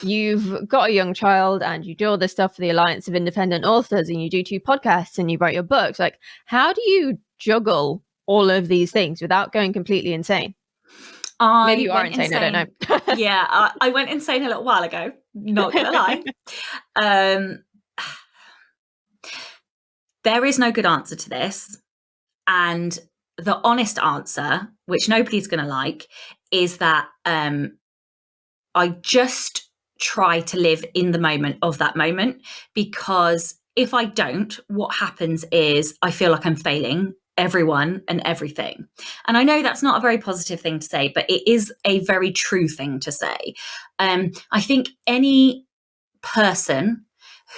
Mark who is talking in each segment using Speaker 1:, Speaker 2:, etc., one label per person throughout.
Speaker 1: you've got a young child and you do all this stuff for the Alliance of Independent Authors and you do 2 podcasts and you write your books. Like, how do you juggle all of these things without going completely insane? Maybe
Speaker 2: I
Speaker 1: you are
Speaker 2: went
Speaker 1: insane. I don't
Speaker 2: insane.
Speaker 1: know.
Speaker 2: Yeah, I went insane a little while ago. Not gonna lie. There is no good answer to this. And the honest answer, which nobody's going to like, is that I just try to live in the moment of that moment, because if I don't, what happens is I feel like I'm failing everyone and everything. And I know that's not a very positive thing to say, but it is a very true thing to say. I think any person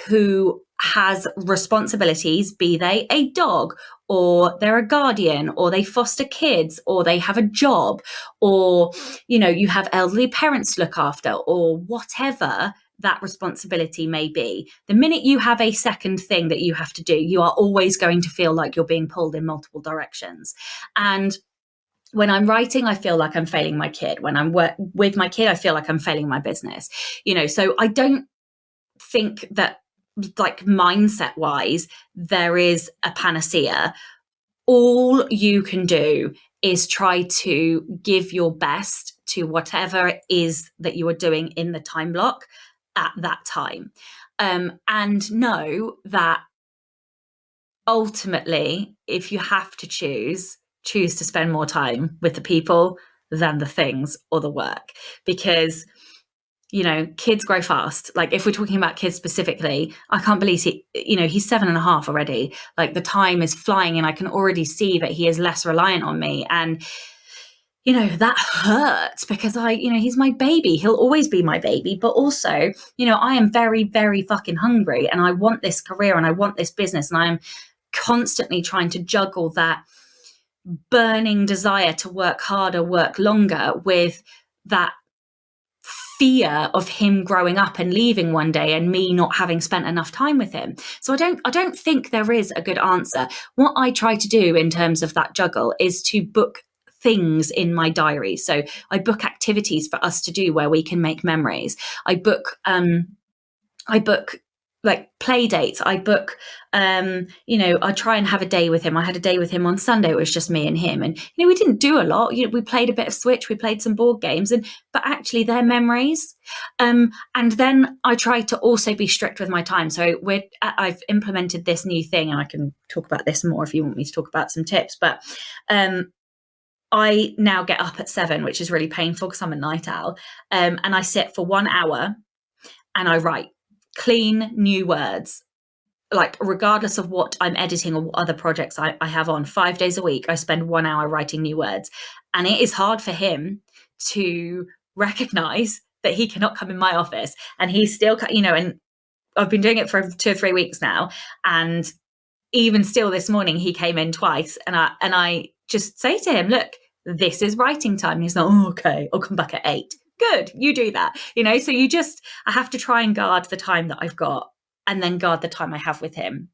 Speaker 2: who has responsibilities, be they a dog, or they're a guardian, or they foster kids, or they have a job, or, you know, you have elderly parents to look after, or whatever that responsibility may be. The minute you have a second thing that you have to do, you are always going to feel like you're being pulled in multiple directions. And when I'm writing, I feel like I'm failing my kid. When I'm with my kid, I feel like I'm failing my business. You know, so I don't think that, like, mindset wise, there is a panacea. All you can do is try to give your best to whatever it is that you are doing in the time block at that time. And know that ultimately, if you have to choose to spend more time with the people than the things or the work, because, you know, kids grow fast. Like, if we're talking about kids specifically, I can't believe he's 7.5 already. Like, the time is flying and I can already see that he is less reliant on me. And, you know, that hurts because he's my baby. He'll always be my baby. But also, you know, I am very, very fucking hungry and I want this career and I want this business. And I'm constantly trying to juggle that burning desire to work harder, work longer, with that fear of him growing up and leaving one day and me not having spent enough time with him. So I don't think there is a good answer. What I try to do in terms of that juggle is to book things in my diary. So I book activities for us to do where we can make memories. I book like play dates. I book, I try and have a day with him. I had a day with him on Sunday. It was just me and him. And, you know, we didn't do a lot. You know, we played a bit of Switch, we played some board games, but actually they're memories. And then I try to also be strict with my time. So I've implemented this new thing, and I can talk about this more if you want me to talk about some tips, but, I now get up at 7, which is really painful because I'm a night owl. And I sit for 1 hour and I write clean new words, like, regardless of what I'm editing or what other projects I have on. 5 days a week I spend 1 hour writing new words, and it is hard for him to recognize that he cannot come in my office, and he's still, and I've been doing it for 2 or 3 weeks now, and even still this morning he came in twice, and I just say to him, look, this is writing time. And he's like, oh, okay, I'll come back at 8. Good, you do that. So I have to try and guard the time that I've got, and then guard the time I have with him.